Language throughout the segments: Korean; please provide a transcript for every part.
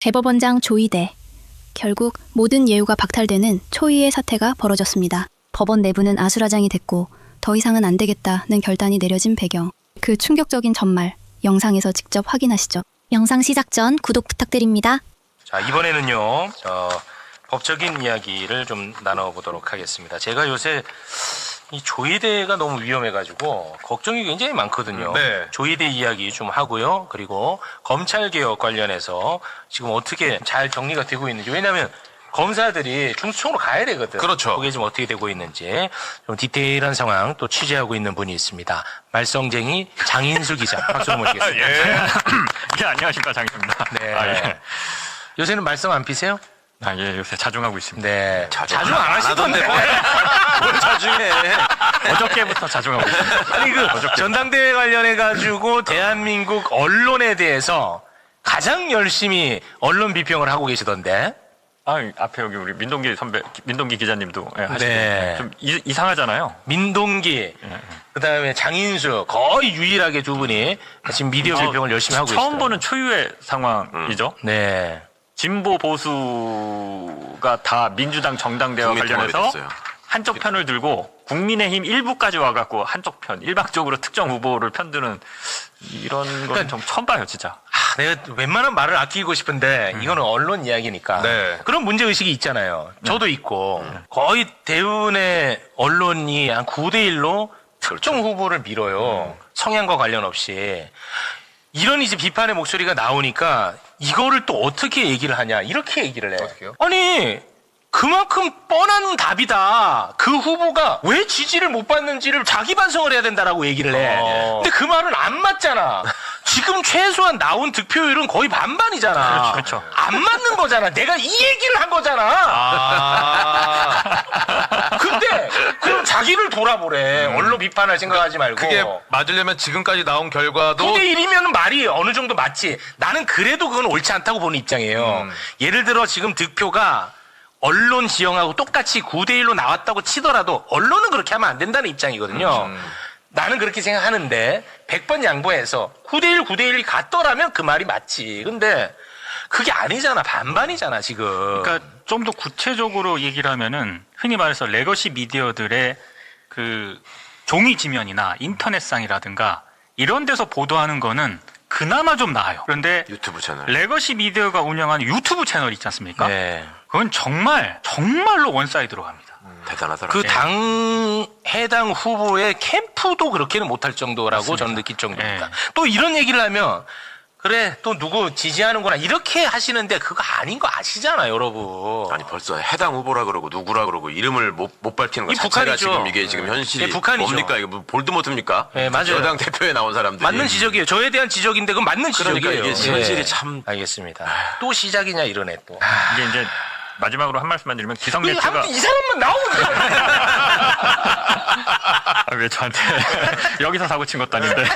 대법원장 조이대. 결국 모든 예우가 박탈되는 초유의 사태가 벌어졌습니다. 법원 내부는 아수라장이 됐고 더 이상은 안 되겠다는 결단이 내려진 배경. 그 충격적인 전말 영상에서 직접 확인하시죠. 영상 시작 전 구독 부탁드립니다. 자, 이번에는요, 법적인 이야기를 좀 나눠보도록 하겠습니다. 제가 요새 이 조이대가 너무 위험해가지고 걱정이 굉장히 많거든요. 네. 조이대 이야기 좀 하고요. 그리고 검찰개혁 관련해서 지금 어떻게 잘 정리가 되고 있는지. 왜냐하면 검사들이 중수청으로 가야 되거든. 그렇죠. 그게 좀 어떻게 되고 있는지 좀 디테일한 상황 또 취재하고 있는 분이 있습니다. 말썽쟁이 장인수 기자. 박수 한번 드리겠습니다. 예, 안녕하십니까, 장입니다. 네. 예. 요새는 말썽 안 피세요? 예, 요새 자중하고 있습니다. 네. 자주 안 하시던데. 뭘 자중해. 어저께부터 자중하고 있습니다. 아니, 전당대회 관련해가지고 대한민국 언론에 대해서 가장 열심히 언론 비평을 하고 계시던데. 앞에 여기 우리 민동기 기자님도 하시고 네. 좀 이상하잖아요. 민동기, 그다음에 장인수 거의 유일하게 두 분이 지금 미디어 비평을 열심히 하고 있어요. 처음 보는 초유의 상황이죠. 네. 진보 보수가 다 민주당 정당대와 관련해서 한쪽 편을 들고 국민의힘 일부까지 와갖고 한쪽 편, 일방적으로 특정 후보를 편드는 이런 건 좀 처음 봐요, 진짜. 내가 웬만한 말을 아끼고 싶은데 이거는 언론 이야기니까 네. 그런 문제의식이 있잖아요. 저도 있고 거의 대부분의 언론이 한 9대1로 특정 후보를 밀어요. 성향과 관련 없이. 이런 이제 비판의 목소리가 나오니까 이거를 또 어떻게 얘기를 하냐 이렇게 얘기를 해. 어떻게요? 아니 그만큼 뻔한 답이다. 그 후보가 왜 지지를 못 받는지를 자기 반성을 해야 된다라고 얘기를 해. 근데 그 말은 안 맞잖아. 지금 최소한 나온 득표율은 거의 반반이잖아. 그렇죠. 안 맞는 거잖아. 내가 이 얘기를 한 거잖아. 근데 그럼 자기를 돌아보래. 언론 비판할 생각하지 말고. 그게 맞으려면 지금까지 나온 결과도 9대1이면 말이 어느 정도 맞지. 나는 그래도 그건 옳지 않다고 보는 입장이에요. 예를 들어 지금 득표가 언론 지형하고 똑같이 9대1로 나왔다고 치더라도 언론은 그렇게 하면 안 된다는 입장이거든요. 나는 그렇게 생각하는데 100번 양보해서 9대1, 9대1이 같더라면 그 말이 맞지. 근데 그게 아니잖아. 반반이잖아 지금. 그러니까 좀 더 구체적으로 얘기를 하면은 흔히 말해서 레거시 미디어들의 그 종이 지면이나 인터넷상이라든가 이런 데서 보도하는 거는 그나마 좀 나아요. 그런데 유튜브 채널. 레거시 미디어가 운영하는 유튜브 채널 있지 않습니까? 네. 그건 정말로 원사이드로 갑니다. 대단하더라. 그 당 해당 후보의 캠프도 그렇게는 못할 정도라고 저는 느낄 정도입니다. 네. 또 이런 얘기를 하면 그래 또 누구 지지하는구나 이렇게 하시는데 그거 아닌 거 아시잖아 여러분. 아니 벌써 해당 후보라 그러고 누구라 그러고 이름을 못 밝히는 것 이 자체가 북한이죠. 지금 이게 지금 현실이 네, 북한이죠. 뭡니까? 이거 뭐 볼드모트입니까? 네, 맞아요. 여당 대표에 나온 사람들이 맞는 지적이에요. 저에 대한 지적인데 그건 맞는 그러니까 지적이에요. 이게 현실이 참 알겠습니다. 또 시작이냐 이러네 또. 이게 이제 마지막으로 한 말씀만 드리면 이 기성매체가 사람만 나오면 왜 저한테 여기서 사고 친 것도 아닌데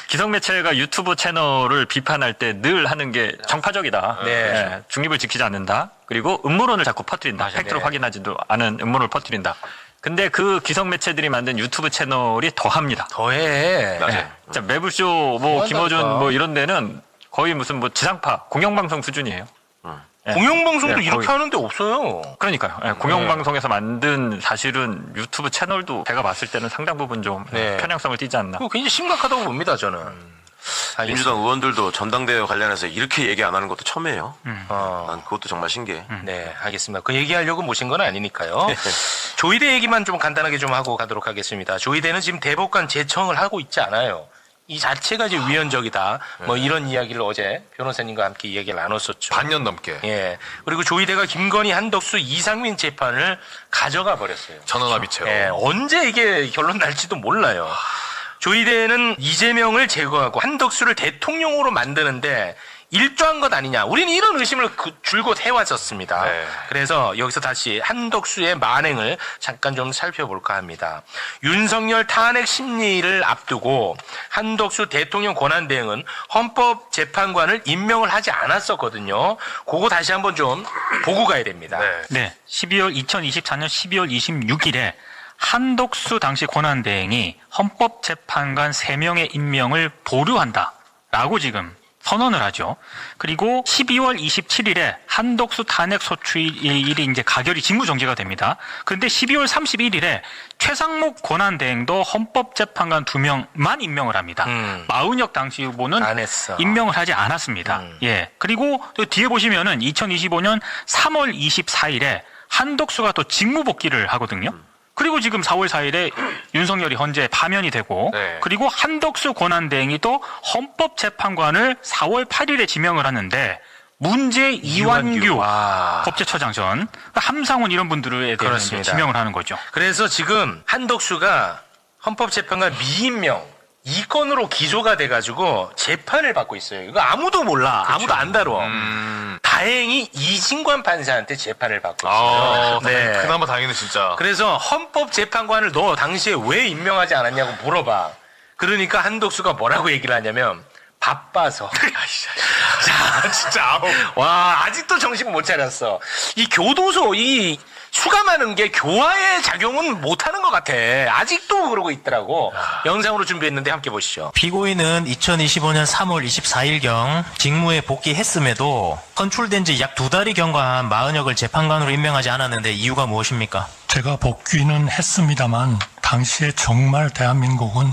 기성매체가 유튜브 채널을 비판할 때 늘 하는 게 정파적이다. 네. 중립을 지키지 않는다. 그리고 음모론을 자꾸 퍼뜨린다. 팩트로 네. 확인하지도 않은 음모론을 퍼뜨린다. 근데 그 기성매체들이 만든 유튜브 채널이 더합니다. 더해. 맞아요. 자, 매불쇼, 김어준 이런 데는 거의 무슨 지상파, 공영방송 수준이에요. 공영방송도 네, 이렇게 거의. 하는데 없어요. 그러니까요. 공영방송에서 만든 사실은 유튜브 채널도 제가 봤을 때는 상당 부분 좀 네. 편향성을 띠지 않나. 그거 굉장히 심각하다고 봅니다 저는. 민주당 의원들도 전당대회 관련해서 이렇게 얘기 안 하는 것도 처음이에요. 난 그것도 정말 신기해. 네, 알겠습니다. 그 얘기하려고 모신 건 아니니까요. 조이대 얘기만 좀 간단하게 좀 하고 가도록 하겠습니다. 조이대는 지금 대법관 제청을 하고 있지 않아요. 이 자체가 이제 위헌적이다. 뭐 이런 이야기를 어제 변호사님과 함께 이야기를 나눴었죠. 반년 넘게 예. 그리고 조이대가 김건희, 한덕수, 이상민 재판을 가져가 버렸어요. 전원합의체로. 예, 언제 이게 결론 날지도 몰라요. 조이대는 이재명을 제거하고 한덕수를 대통령으로 만드는데 일조한 것 아니냐. 우리는 이런 의심을 줄곧 해왔었습니다. 네. 그래서 여기서 다시 한덕수의 만행을 잠깐 좀 살펴볼까 합니다. 윤석열 탄핵 심리를 앞두고 한덕수 대통령 권한대행은 헌법재판관을 임명을 하지 않았었거든요. 그거 다시 한번 좀 보고 가야 됩니다. 네. 2024년 12월 26일에 한덕수 당시 권한대행이 헌법재판관 3명의 임명을 보류한다라고 지금 선언을 하죠. 그리고 12월 27일에 한덕수 탄핵 소추일이 이제 가결이 직무정지가 됩니다. 그런데 12월 31일에 최상목 권한대행도 헌법재판관 2명만 임명을 합니다. 마은혁 당시 후보는 안 했어. 임명을 하지 않았습니다. 예. 그리고 또 뒤에 보시면은 2025년 3월 24일에 한덕수가 또 직무복귀를 하거든요. 그리고 지금 4월 4일에 윤석열이 헌재 파면이 되고 네. 그리고 한덕수 권한대행이 또 헌법재판관을 4월 8일에 지명을 하는데 문제 이완규 와. 법제처장 전 함상훈 이런 분들에 대해서 이제 그렇습니다. 지명을 하는 거죠. 그래서 지금 한덕수가 헌법재판관 미임명 이 건으로 기소가 돼가지고 재판을 받고 있어요. 이거 아무도 몰라. 아무도 안 다뤄. 다행히 이진관 판사한테 재판을 받고 있어요. 아, 그나마 다행이네 진짜. 그래서 헌법재판관을 너 당시에 왜 임명하지 않았냐고 물어봐. 그러니까 한덕수가 뭐라고 얘기를 하냐면 바빠서. 자, 진짜. 와, 아직도 정신 못 차렸어. 이 교도소, 이 수감하는 게 교화의 작용은 못하는 것 같아. 아직도 그러고 있더라고. 영상으로 준비했는데 함께 보시죠. 피고인은 2025년 3월 24일경 직무에 복귀했음에도 선출된 지 약 2달이 경과한 마은혁을 재판관으로 임명하지 않았는데 이유가 무엇입니까? 제가 복귀는 했습니다만 당시에 정말 대한민국은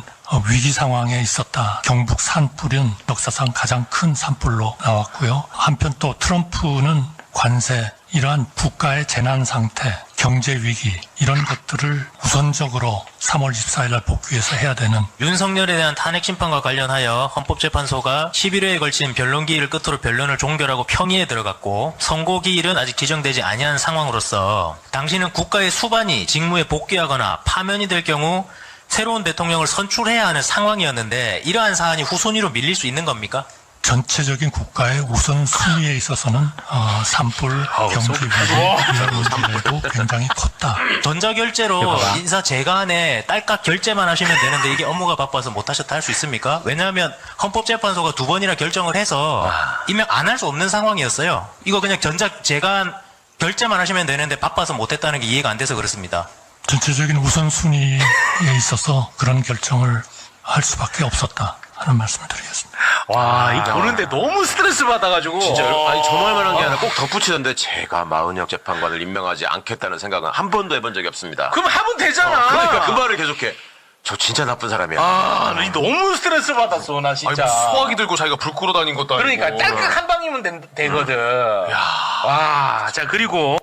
위기 상황에 있었다. 경북 산불은 역사상 가장 큰 산불로 나왔고요. 한편 또 트럼프는 관세, 이러한 국가의 재난 상태, 경제 위기 이런 것들을 우선적으로 3월 24일 날 복귀해서 해야 되는 윤석열에 대한 탄핵 심판과 관련하여 헌법재판소가 11회에 걸친 변론 기일을 끝으로 변론을 종결하고 평의에 들어갔고 선고 기일은 아직 지정되지 아니한 상황으로서 당시는 국가의 수반이 직무에 복귀하거나 파면이 될 경우 새로운 대통령을 선출해야 하는 상황이었는데 이러한 사안이 후순위로 밀릴 수 있는 겁니까? 전체적인 국가의 우선순위에 있어서는 산불, 경제 위기 이런 문제도 굉장히 컸다. 전자결제로 인사 재간에 딸깍 결제만 하시면 되는데 이게 업무가 바빠서 못하셨다 할 수 있습니까? 왜냐하면 헌법재판소가 2번이나 결정을 해서 임명 안 할 수 없는 상황이었어요. 이거 그냥 전자재간 결제만 하시면 되는데 바빠서 못했다는 게 이해가 안 돼서 그렇습니다. 전체적인 우선순위에 있어서 그런 결정을 할 수밖에 없었다 하는 말씀을 드리겠습니다. 와, 이 보는데 너무 스트레스 받아가지고. 진짜 아니 저 말만 한 게 아니라 꼭 덧붙이던데 제가 마은혁 재판관을 임명하지 않겠다는 생각은 한 번도 해본 적이 없습니다. 그럼 하면 되잖아. 그러니까 그 말을 계속해. 저 진짜 나쁜 사람이야. 아, 너무 스트레스 받았어, 나 아니 진짜. 뭐 수화기 들고 자기가 불 끌어 다닌 것도 아니고. 그러니까 딸깍 한 방이면 되거든. 와, 자, 그리고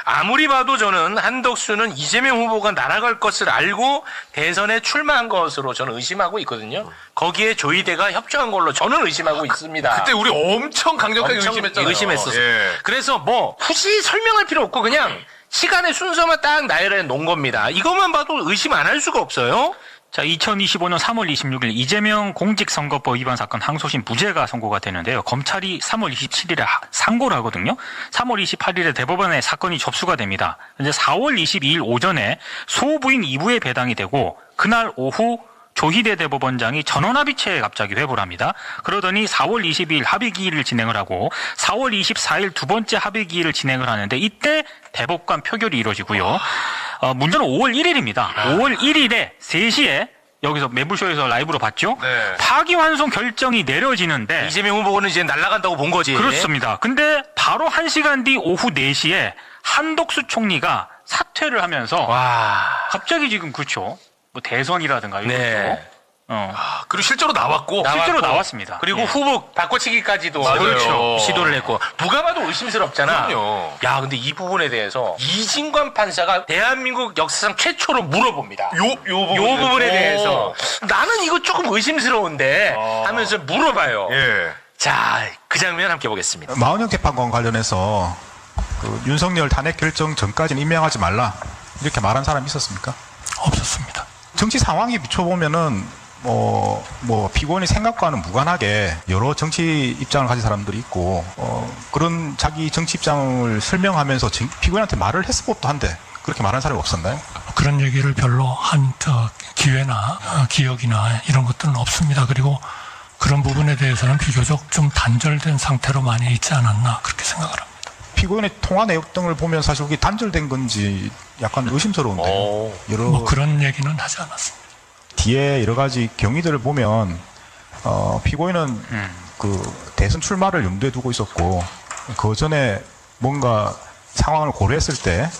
아무리 봐도 저는 한덕수는 이재명 후보가 날아갈 것을 알고 대선에 출마한 것으로 저는 의심하고 있거든요. 거기에 조이대가 협조한 걸로 저는 의심하고 있습니다. 그때 우리 엄청 강력하게 엄청 의심했잖아요. 의심했었어. 예. 그래서 뭐 굳이 설명할 필요 없고 그냥 시간의 순서만 딱 나열해 놓은 겁니다. 이것만 봐도 의심 안 할 수가 없어요. 자, 2025년 3월 26일 이재명 공직선거법 위반 사건 항소심 무죄가 선고가 되는데요. 검찰이 3월 27일에 상고를 하거든요. 3월 28일에 대법원에 사건이 접수가 됩니다. 이제 4월 22일 오전에 소부인 2부에 배당이 되고 그날 오후 조희대 대법원장이 전원합의체에 갑자기 회부를 합니다. 그러더니 4월 22일 합의기일을 진행을 하고 4월 24일 두 번째 합의기일을 진행을 하는데 이때 대법관 표결이 이루어지고요. 문제는 5월 1일입니다. 5월 1일에 3시에 여기서 매불쇼에서 라이브로 봤죠? 네. 파기환송 결정이 내려지는데 이재명 후보는 이제 날아간다고 본 거지. 그렇습니다. 근데 바로 1시간 뒤 오후 4시에 한덕수 총리가 사퇴를 하면서 와. 갑자기 지금 그렇죠. 뭐 대선이라든가 이런 네. 것도 그리고 실제로 나왔고. 실제로 나왔습니다. 그리고 예. 후보 바꿔치기까지도 맞아요. 그렇죠. 시도를 했고 누가 봐도 의심스럽잖아. 그럼요. 야, 근데 이 부분에 대해서 이진관 판사가 대한민국 역사상 최초로 물어봅니다. 요 부분에 대해서 나는 이거 조금 의심스러운데 하면서 물어봐요. 예. 자, 그 장면 함께 보겠습니다. 마은혁 재판관 관련해서 그 윤석열 탄핵 결정 전까지는 임명하지 말라 이렇게 말한 사람이 있었습니까? 없었습니다. 정치 상황에 비춰보면은 뭐 피고인의 생각과는 무관하게 여러 정치 입장을 가진 사람들이 있고 그런 자기 정치 입장을 설명하면서 피고인한테 말을 했을 법도 한데 그렇게 말한 사람이 없었나요? 그런 얘기를 별로 한 기회나 기억이나 이런 것들은 없습니다. 그리고 그런 부분에 대해서는 비교적 좀 단절된 상태로 많이 있지 않았나 그렇게 생각을 합니다. 피고인의 통화 내용 등을 보면 사실 그게 단절된 건지 약간 의심스러운데요. 여러 뭐 그런 얘기는 하지 않았습니다. 뒤에 여러 가지 경위들을 보면 피고인은 그 대선 출마를 염두에 두고 있었고 그 전에 뭔가 상황을 고려했을 때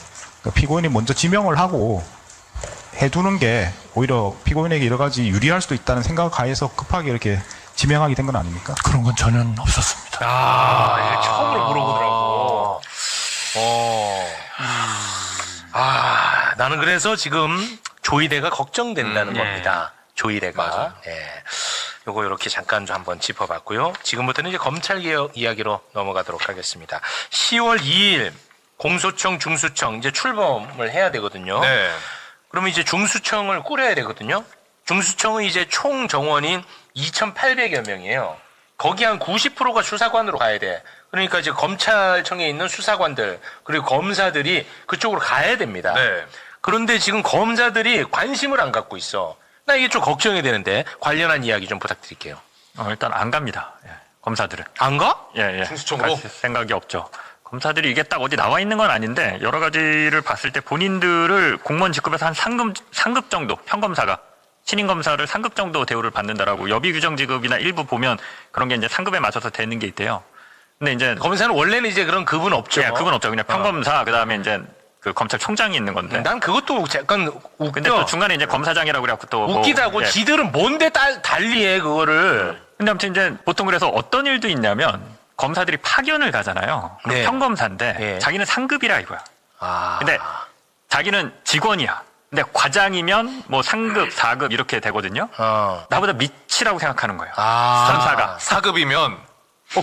피고인이 먼저 지명을 하고 해두는 게 오히려 피고인에게 여러 가지 유리할 수도 있다는 생각 하에서 급하게 이렇게 지명하게 된 건 아닙니까? 그런 건 전혀 없었습니다. 아, 처음으로 물어보더라고. 나는 그래서 지금 조이대가 걱정된다는 겁니다. 조이대가. 예. 요거 이렇게 잠깐 좀 한번 짚어봤고요. 지금부터는 이제 검찰개혁 이야기로 넘어가도록 하겠습니다. 10월 2일 공소청, 중수청 이제 출범을 해야 되거든요. 네. 그러면 이제 중수청을 꾸려야 되거든요. 중수청은 이제 총 정원인 2,800여 명이에요. 거기 한 90%가 수사관으로 가야 돼. 그러니까 이제 검찰청에 있는 수사관들 그리고 검사들이 그쪽으로 가야 됩니다. 네. 그런데 지금 검사들이 관심을 안 갖고 있어. 나 이게 좀 걱정이 되는데 관련한 이야기 좀 부탁드릴게요. 일단 안 갑니다. 예, 검사들은. 안 가? 예. 중수청으로? 갈 생각이 없죠. 검사들이 이게 딱 어디 나와 있는 건 아닌데 여러 가지를 봤을 때 본인들을 공무원 직급에서 한 상급 정도 평검사가 신임 검사를 상급 정도 대우를 받는다라고 여비 규정 직급이나 일부 보면 그런 게 이제 상급에 맞춰서 되는 게 있대요. 근데 이제 검사는 원래는 이제 그런 급은 없죠. 예, 그건 없죠. 그냥 평검사 그다음에 이제 그 검찰총장이 있는 건데. 난 그것도 약간 웃겨. 근데 또 중간에 이제 검사장이라고 그래갖고 또 웃기다고 뭐, 예. 지들은 뭔데 달리해 그거를. 근데 아무튼 이제 보통 그래서 어떤 일도 있냐면 검사들이 파견을 가잖아요. 그럼 네. 평검사인데 네. 자기는 상급이라 이거야. 아. 근데 자기는 직원이야. 근데 과장이면 뭐 상급, 4급 이렇게 되거든요. 나보다 밑이라고 생각하는 거예요. 검사가. 4급이면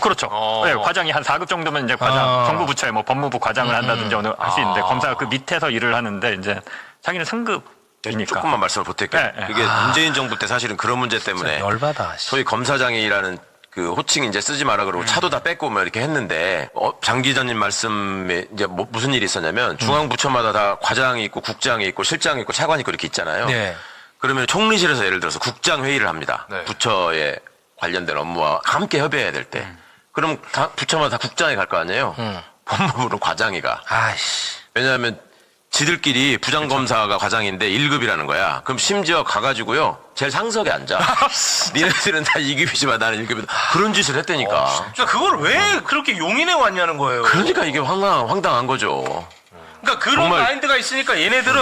그렇죠. 네, 과장이 한 4급 정도면 이제 과장, 정부 부처에 뭐 법무부 과장을 한다든지 어느 할 수 있는데 검사가 그 밑에서 일을 하는데 이제 자기는 상급이니까. 조금만 말씀을 보탤게요. 네, 네. 그게 문재인 정부 때 사실은 그런 문제 때문에 열받아. 소위 검사장이라는 그 호칭 이제 쓰지 마라 그러고 차도 다 뺏고 뭐 이렇게 했는데 장 기자님 말씀에 이제 뭐 무슨 일이 있었냐면 중앙부처마다 다 과장이 있고 국장이 있고 실장이 있고 차관이 있고 이렇게 있잖아요. 네. 그러면 총리실에서 예를 들어서 국장 회의를 합니다. 네. 부처에 관련된 업무와 함께 협의해야 될 때. 그럼 다 부처마다 다 국장이 갈 거 아니에요. 법무부는 과장이 가. 아이씨. 왜냐하면 지들끼리 부장검사가 과장인데 1급이라는 거야. 그럼 심지어 가가지고요. 제일 상석에 앉아. 니네들은 다 2급이지만 나는 1급이다. 그런 짓을 했다니까. 그러니까 그걸 왜 그렇게 용인해 왔냐는 거예요. 그러니까 이게 황당한 거죠. 그러니까 그런 정말- 마인드가 있으니까 얘네들은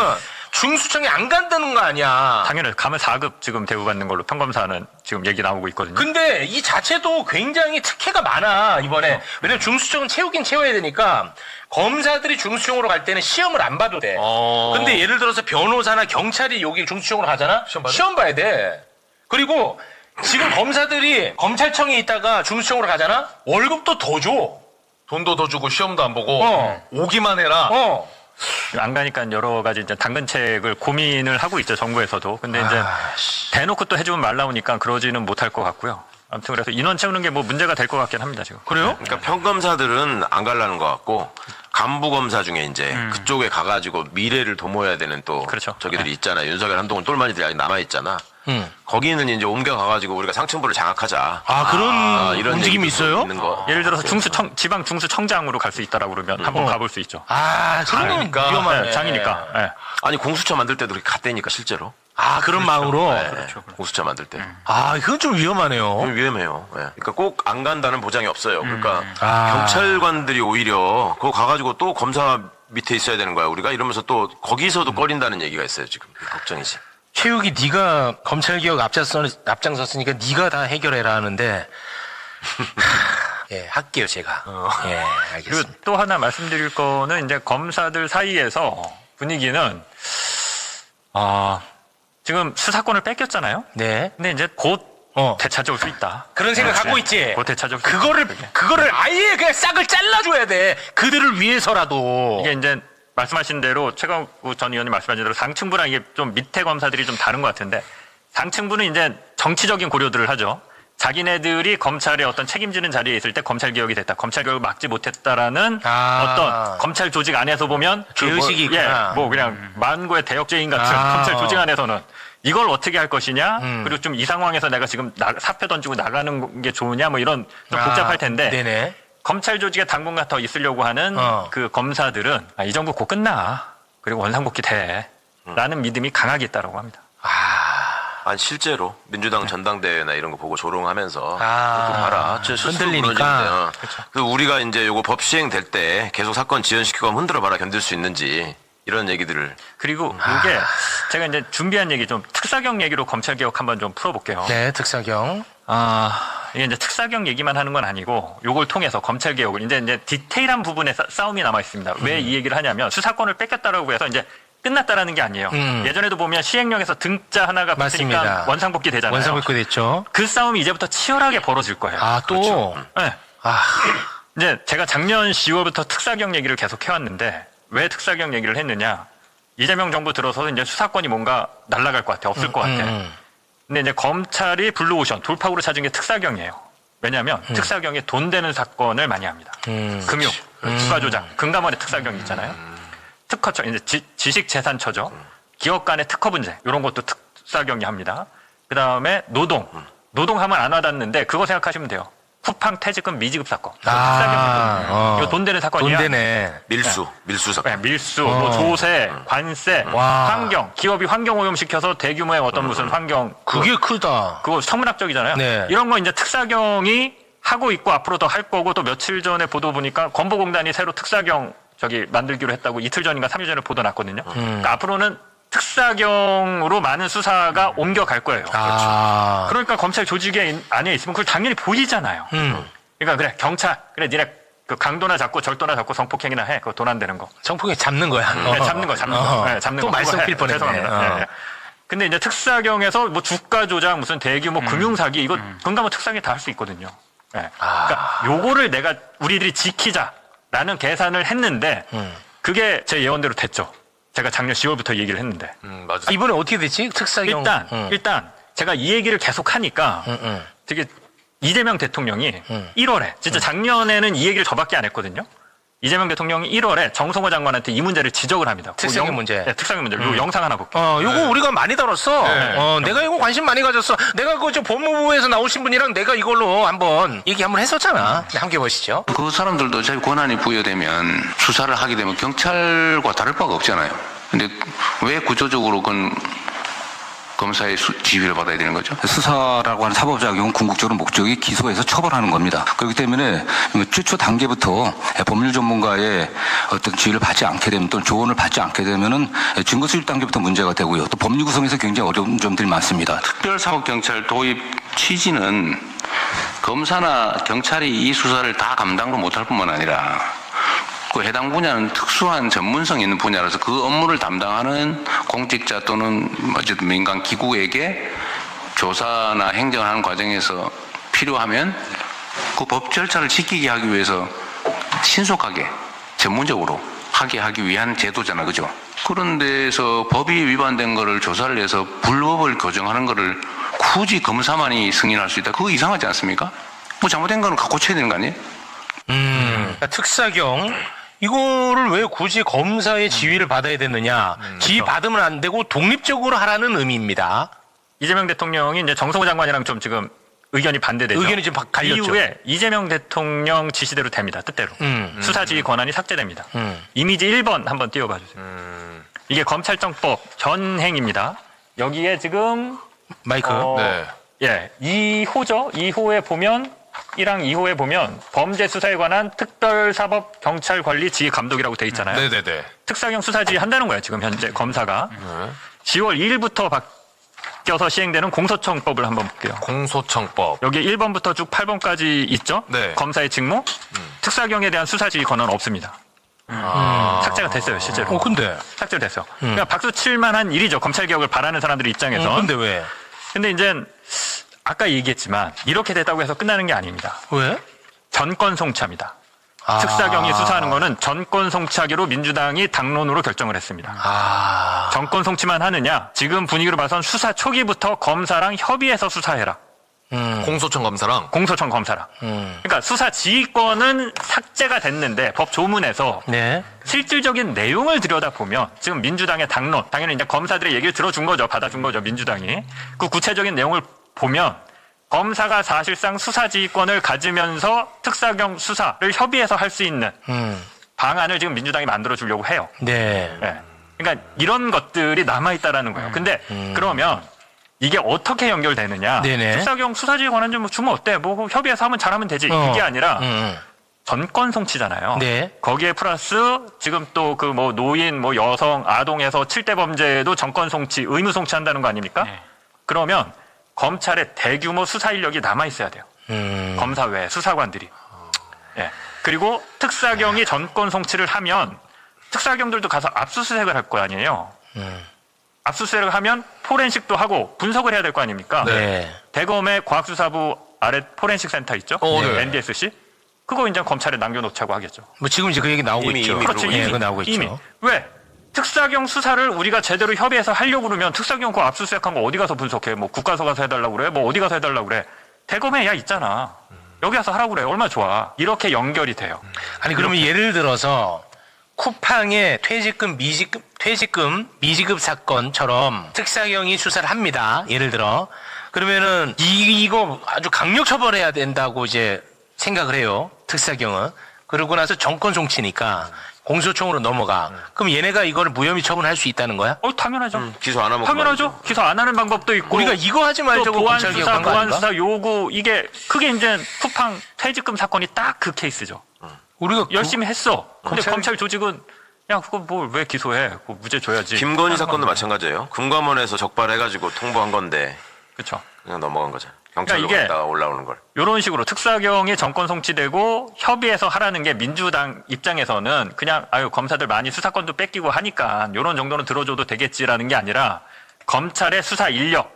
중수청에 안 간다는 거 아니야. 당연히 가면 4급 지금 대우받는 걸로 평검사는 지금 얘기 나오고 있거든요. 근데 이 자체도 굉장히 특혜가 많아 이번에. 왜냐면 중수청은 채우긴 채워야 되니까 검사들이 중수청으로 갈 때는 시험을 안 봐도 돼. 근데 예를 들어서 변호사나 경찰이 여기 중수청으로 가잖아? 시험 봐야 돼. 그리고 지금 검사들이 검찰청에 있다가 중수청으로 가잖아? 월급도 더 줘. 돈도 더 주고 시험도 안 보고 어. 오기만 해라. 안 가니까 여러 가지 이제 당근책을 고민을 하고 있죠, 정부에서도. 근데 이제 대놓고 또 해주면 말 나오니까 그러지는 못할 것 같고요. 아무튼 그래서 인원 채우는 게 뭐 문제가 될 것 같긴 합니다, 지금. 그래요? 그러니까 평검사들은 안 가려는 것 같고 간부검사 중에 이제 그쪽에 가가지고 미래를 도모해야 되는 또 그렇죠. 저기들이 있잖아. 윤석열 한동훈 똘마니들이 아직 남아있잖아. 거기는 이제 옮겨가가지고 우리가 상층부를 장악하자. 그런 이런 움직임이 얘기도 있어요? 있는 거. 예를 들어서 지방 중수청장으로 갈 수 있다라고 그러면 한번 가볼 수 있죠. 그러니까 위험하네. 네, 장이니까. 네. 아니 공수처 만들 때도 그렇게 갔다니까 실제로. 그런 마음으로. 네, 공수처 만들 때. 그건 좀 위험하네요. 위험해요. 예. 그러니까 꼭 안 간다는 보장이 없어요. 그러니까 경찰관들이 오히려 그거 가가지고 또 검사 밑에 있어야 되는 거야 우리가 이러면서 또 거기서도 꺼린다는 얘기가 있어요 지금. 걱정이지. 최욱이 네가 검찰개혁 앞장섰으니까 네가 다 해결해라 하는데 예, 할게요 제가. 예, 그리고 알겠습니다. 또 하나 말씀드릴 거는 이제 검사들 사이에서 분위기는 지금 수사권을 뺏겼잖아요. 네. 근데 이제 곧 되찾아올 수 있다. 그런 생각 네. 갖고 있지. 곧 되찾아올 수 그거를 아예 그냥 싹을 잘라줘야 돼. 그들을 위해서라도. 이게 이제 말씀하신 대로 최강욱 전 의원님 말씀하신 대로 상층부랑 이게 좀 밑에 검사들이 좀 다른 것 같은데 상층부는 이제 정치적인 고려들을 하죠. 자기네들이 검찰의 어떤 책임지는 자리에 있을 때 검찰 개혁이 됐다. 검찰 개혁을 막지 못했다라는 어떤 검찰 조직 안에서 보면 죄의식이 있구나. 뭐 그냥 만고의 대역죄인 같은 검찰 조직 안에서는 이걸 어떻게 할 것이냐. 그리고 좀 이 상황에서 내가 지금 사표 던지고 나가는 게 좋으냐 뭐 이런 좀 복잡할 텐데 네네. 검찰 조직에 당분간 더 있으려고 하는 그 검사들은 이 정부 곧 끝나. 그리고 원상복귀 돼. 라는 믿음이 강하게 있다라고 합니다. 아니 실제로 민주당 전당대회나 이런 거 보고 조롱하면서 아, 그거 봐라. 진짜 스스로 흔들리니까. 무너지는데요. 그 우리가 이제 요거 법 시행될 때 계속 사건 지연시키고 하면 흔들어 봐라 견딜 수 있는지 이런 얘기들을. 그리고 이게 제가 이제 준비한 얘기 좀 특사경 얘기로 검찰 개혁 한번 좀 풀어볼게요. 네, 특사경. 이게 이제 특사경 얘기만 하는 건 아니고 요걸 통해서 검찰 개혁을 이제 디테일한 부분에 싸움이 남아 있습니다. 왜 이 얘기를 하냐면 수사권을 뺏겼다라고 해서 이제 끝났다라는 게 아니에요. 예전에도 보면 시행령에서 등자 하나가 맞습니다. 붙으니까 원상복귀 되잖아요. 원상복귀 됐죠. 그 싸움이 이제부터 치열하게 벌어질 거예요. 아, 또. 그렇죠. 네. 아, 이제 제가 작년 10월부터 특사경 얘기를 계속 해왔는데 왜 특사경 얘기를 했느냐? 이재명 정부 들어서 이제 수사권이 뭔가 날아갈 것 같아, 없을 것 같아. 근데 이제 검찰이 블루오션 돌파구로 찾은 게 특사경이에요. 왜냐하면 특사경이 돈 되는 사건을 많이 합니다. 금융, 주가 조작, 금감원의 특사경이 있잖아요. 특허처, 이제 지식재산처죠. 기업 간의 특허 분쟁, 이런 것도 특사경이 합니다. 그 다음에 노동하면 안 와닿는데 그거 생각하시면 돼요. 쿠팡 퇴직금 미지급 사건. 특사경이거든요. 이거 돈 되는 사건이야. 돈 되네. 밀수 사건. 네, 밀수, 뭐 조세, 관세, 와. 환경, 기업이 환경 오염시켜서 대규모의 어떤 무슨 환경 그게 크다. 그거 천문학적이잖아요. 네. 이런 거 이제 특사경이 하고 있고 앞으로 더 할 거고 또 며칠 전에 보도 보니까 건보공단이 새로 특사경 만들기로 했다고 이틀 전인가 3일 전에 보도 났거든요. 그러니까 앞으로는 특사경으로 많은 수사가 옮겨갈 거예요. 아. 그러니까 검찰 조직에 안에 있으면 그걸 당연히 보이잖아요. 그러니까 그래 경찰 그래 니네 그 강도나 잡고 절도나 잡고 성폭행이나 해. 그거 돈 안 되는 거. 정폭에 잡는 거야. 네, 잡는 거. 네, 잡는 또 거. 말썽 그거 필 해. 뻔했네. 죄송합니다. 네. 근데 이제 특사경에서 뭐 주가 조작, 무슨 대규모 금융사기 이거 금감원 특사경이 다 할 수 있거든요. 네. 그러니까 요거를 우리들이 지키자라는 계산을 했는데 그게 제 예언대로 됐죠. 제가 작년 10월부터 얘기를 했는데. 맞아. 이번에 어떻게 됐지? 특사경. 일단 제가 이 얘기를 계속 하니까 되게 이재명 대통령이 1월에 진짜 작년에는 이 얘기를 저밖에 안 했거든요. 이재명 대통령이 1월에 정성호 장관한테 이 문제를 지적을 합니다. 특사경 문제. 네, 특사경 문제. 요 영상 하나 볼게요. 요거 우리가 많이 다뤘어. 내가 이거 관심 많이 가졌어. 내가 저 법무부에서 나오신 분이랑 내가 이걸로 한번 얘기 한번 했었잖아. 함께 보시죠. 그 사람들도 자기 권한이 부여되면 수사를 하게 되면 경찰과 다를 바가 없잖아요. 근데 왜 구조적으로 그건 검사의 지휘를 받아야 되는 거죠? 수사라고 하는 사법작용은 궁극적으로 목적이 기소해서 처벌하는 겁니다. 그렇기 때문에 최초 단계부터 법률 전문가의 어떤 지휘를 받지 않게 되면 또는 조언을 받지 않게 되면은 증거 수집 단계부터 문제가 되고요. 또 법률 구성에서 굉장히 어려운 점들이 많습니다. 특별사법경찰 도입 취지는 검사나 경찰이 이 수사를 다 감당도 못할 뿐만 아니라 그 해당 분야는 특수한 전문성 있는 분야라서 그 업무를 담당하는 공직자 또는 어쨌든 민간 기구에게 조사나 행정을 하는 과정에서 필요하면 그 법 절차를 지키게 하기 위해서 신속하게 전문적으로 하게 하기 위한 제도잖아, 그죠? 그런 데서 법이 위반된 거를 조사를 해서 불법을 교정하는 거를 굳이 검사만이 승인할 수 있다. 그거 이상하지 않습니까? 뭐 잘못된 거는 고쳐야 되는 거 아니에요? 그러니까 특사경 이거를 왜 굳이 검사의 지휘를 받아야 됐느냐? 지휘 받으면 안 되고 독립적으로 하라는 의미입니다. 이재명 대통령이 이제 정성호 장관이랑 좀 지금 의견이 반대되죠. 의견이 좀 갈렸죠. 이후에 이재명 대통령 지시대로 됩니다. 뜻대로. 수사지휘 권한이 삭제됩니다. 이미지 1번 한번 띄워봐 주세요. 이게 검찰청법 현행입니다. 여기에 지금 마이크. 네. 예, 2호죠. 2호에 보면 1항 2호에 보면 범죄 수사에 관한 특별사법 경찰관리 지휘 감독이라고 돼 있잖아요. 네네네. 특사경 수사지휘 한다는 거예요. 지금 현재 검사가. 10월 1일부터 바뀌어서 시행되는 공소청법을 한번 볼게요. 공소청법. 여기 1번부터 쭉 8번까지 있죠. 네. 검사의 직무. 특사경에 대한 수사지휘 권한은 없습니다. 삭제가 됐어요, 실제로. 근데. 삭제가 됐어. 그러니까 박수 칠만한 일이죠. 검찰 개혁을 바라는 사람들 입장에서. 근데 왜? 근데 이제 아까 얘기했지만 이렇게 됐다고 해서 끝나는 게 아닙니다. 왜? 전권 송치합니다. 특사경이 수사하는 거는 전권 송치하기로 민주당이 당론으로 결정을 했습니다. 전권 송치만 하느냐? 지금 분위기로 봐선 수사 초기부터 검사랑 협의해서 수사해라. 공소청 검사랑. 공소청 검사랑. 그러니까 수사 지휘권은 삭제가 됐는데 법 조문에서 네. 실질적인 내용을 들여다보면 지금 민주당의 당론, 당연히 이제 검사들의 얘기를 들어준 거죠. 받아준 거죠. 민주당이. 그 구체적인 내용을 보면 검사가 사실상 수사지휘권을 가지면서 특사경 수사를 협의해서 할 수 있는 방안을 지금 민주당이 만들어주려고 해요. 네. 네. 그러니까 이런 것들이 남아있다라는 거예요. 근데 그러면 이게 어떻게 연결되느냐? 네네. 특사경 수사지휘 권한 좀 주면 어때? 뭐 협의해서 하면 잘하면 되지. 이게 아니라 전권 송치잖아요. 네. 거기에 플러스 지금 또 그 뭐 노인, 뭐 여성, 아동에서 7대 범죄도 전권 송치, 의무 송치한다는 거 아닙니까? 네. 그러면 검찰에 대규모 수사 인력이 남아 있어야 돼요. 검사 외에 수사관들이. 예. 그리고 특사경이 전권 송치를 하면 특사경들도 가서 압수수색을 할 거 아니에요. 압수수색을 하면 포렌식도 하고 분석을 해야 될 거 아닙니까? 네. 대검의 과학수사부 아래 포렌식 센터 있죠? 네. NDSC. 그거 이제 검찰에 남겨놓자고 하겠죠. 뭐 지금 이제 그 얘기 나오고 이미, 있죠. 이미 그렇죠. 예, 이미. 그거 나오고 이미. 있죠. 왜? 특사경 수사를 우리가 제대로 협의해서 하려고 그러면 특사경 그 압수수색한 거 어디 가서 분석해? 뭐 국가서 가서 해달라고 그래? 뭐 어디 가서 해달라고 그래? 대검에 야 있잖아. 여기 가서 하라고 그래. 얼마나 좋아. 이렇게 연결이 돼요. 아니 그러면 예를 들어서 쿠팡의 퇴직금 미지급 사건처럼 특사경이 수사를 합니다. 예를 들어 그러면은 이거 아주 강력 처벌해야 된다고 이제 생각을 해요. 특사경은. 그러고 나서 정권 송치니까 공소청으로 넘어가. 그럼 얘네가 이거를 무혐의 처분할 수 있다는 거야? 당연하죠. 기소 안 하면 당연하죠. 기소 안 하는 방법도 있고. 우리가 이거 하지 말자고 보안 검찰 수사, 개혁한 거 보안 아닌가? 수사 요구 이게 크게 이제 쿠팡 퇴직금 사건이 딱 그 케이스죠. 우리가 열심히 했어. 근데 검찰- 검찰 조직은 야 그거 뭘 왜 기소해? 그거 무죄 줘야지. 김건희 사건도 마찬가지예요. 금감원에서 적발해가지고 통보한 건데 그렇죠. 그냥 넘어간 거죠. 경찰로 그러니까 이게- 갔다가 올라오는 걸. 이런 식으로 특사경이 정권 송치되고 협의해서 하라는 게 민주당 입장에서는 그냥 아유 검사들 많이 수사권도 뺏기고 하니까 이런 정도는 들어줘도 되겠지라는 게 아니라 검찰의 수사 인력,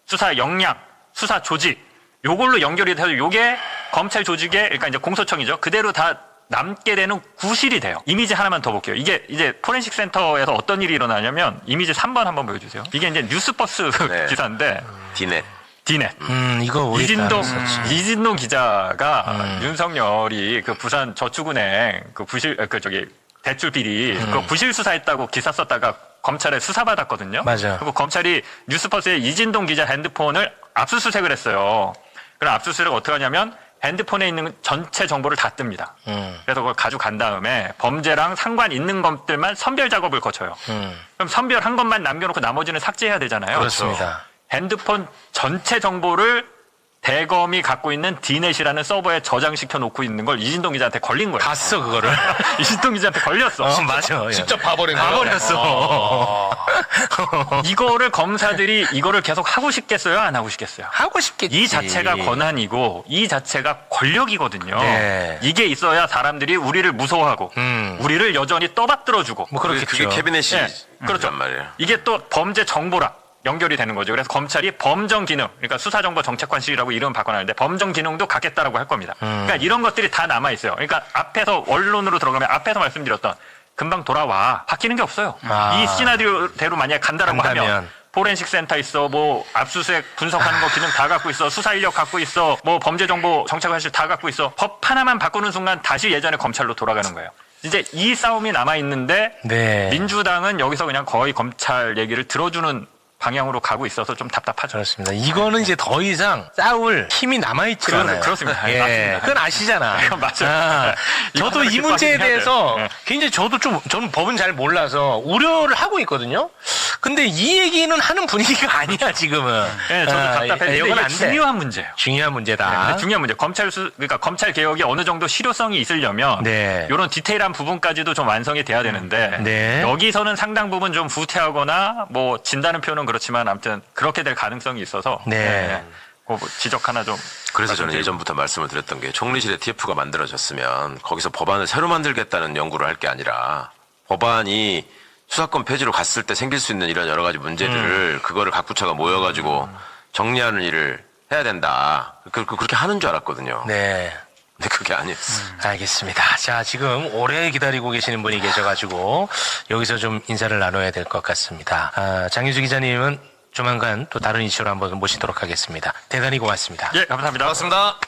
수사 역량, 수사 조직 요걸로 연결이 돼서 요게 검찰 조직의 그러니까 이제 공소청이죠. 그대로 다 남게 되는 구실이 돼요. 이미지 하나만 더 볼게요. 이게 이제 포렌식 센터에서 어떤 일이 일어나냐면 이미지 3번 한번 보여주세요. 이게 이제 뉴스버스 네. 기사인데 디넷. 디넷. 이거 우리 이진동 기자가 윤석열이 그 부산 저축은행 그 대출 비리 그 부실 수사했다고 기사 썼다가 검찰에 수사받았거든요. 맞아. 그리고 검찰이 뉴스버스의 이진동 기자 핸드폰을 압수수색을 했어요. 그럼 압수수색 어떻게 하냐면 핸드폰에 있는 전체 정보를 다 뜹니다. 그래서 그걸 가져간 다음에 범죄랑 상관 있는 것들만 선별 작업을 거쳐요. 그럼 선별한 것만 남겨놓고 나머지는 삭제해야 되잖아요. 그렇습니다. 핸드폰 전체 정보를 대검이 갖고 있는 디넷이라는 서버에 저장시켜 놓고 있는 걸 이진동 기자한테 걸린 거예요. 봤어 그거를. 이진동 기자한테 걸렸어. 맞아. 직접 봐버린 거예요. 봐버렸어. 이거를 검사들이 이거를 계속 하고 싶겠어요? 안 하고 싶겠어요? 하고 싶겠지. 이 자체가 권한이고 이 자체가 권력이거든요. 네. 이게 있어야 사람들이 우리를 무서워하고 우리를 여전히 떠받들어주고 뭐 그렇겠죠. 그게 캐비넷이 그렇죠. 말이에요. 이게 또 범죄 정보랑 연결이 되는 거죠. 그래서 검찰이 범정 기능, 그러니까 수사정보 정책관실이라고 이름 바꿔놨는데 범정 기능도 갖겠다라고 할 겁니다. 그러니까 이런 것들이 다 남아 있어요. 그러니까 앞에서 원론으로 들어가면 앞에서 말씀드렸던 금방 돌아와 바뀌는 게 없어요. 이 시나리오대로 만약 간다라고 하면 포렌식 센터 있어, 뭐 압수수색 분석하는 거 기능 다 갖고 있어, 수사 인력 갖고 있어, 뭐 범죄 정보 정책관실 다 갖고 있어. 법 하나만 바꾸는 순간 다시 예전의 검찰로 돌아가는 거예요. 이제 이 싸움이 남아 있는데 네. 민주당은 여기서 그냥 거의 검찰 얘기를 들어주는 방향으로 가고 있어서 좀 답답하죠. 그렇습니다. 이거는 이제 더 이상 싸울 힘이 남아있지 않아요. 그렇습니다. 예, 맞습니다. 그건 아시잖아. 그건 맞아요. 저도 이 이거 문제에 하나 대해서 해야 돼. 굉장히 저는 법은 잘 몰라서 우려를 하고 있거든요. 근데 이 얘기는 하는 분위기가 아니야, 지금은. 네, 저도 답답해요. 이건 이게 안 돼. 중요한 문제예요. 중요한 문제다. 근데 중요한 문제. 그러니까 검찰 개혁이 어느 정도 실효성이 있으려면 네. 이런 디테일한 부분까지도 좀 완성이 돼야 되는데 네. 여기서는 상당 부분 좀 후퇴하거나 뭐 진다는 표현은 그렇지만 아무튼 그렇게 될 가능성이 있어서 네. 그 지적 하나 좀. 그래서 저는 예전부터 말씀을 드렸던 게 총리실에 TF가 만들어졌으면 거기서 법안을 새로 만들겠다는 연구를 할 게 아니라 법안이 수사권 폐지로 갔을 때 생길 수 있는 이런 여러 가지 문제들을 그거를 각 부처가 모여가지고 정리하는 일을 해야 된다. 그렇게 하는 줄 알았거든요. 네. 근데 그게 아니었어. 알겠습니다. 자, 지금 오래 기다리고 계시는 분이 계셔가지고 여기서 좀 인사를 나눠야 될 것 같습니다. 장유주 기자님은 조만간 또 다른 이슈로 한번 모시도록 하겠습니다. 대단히 고맙습니다. 예, 감사합니다. 고맙습니다.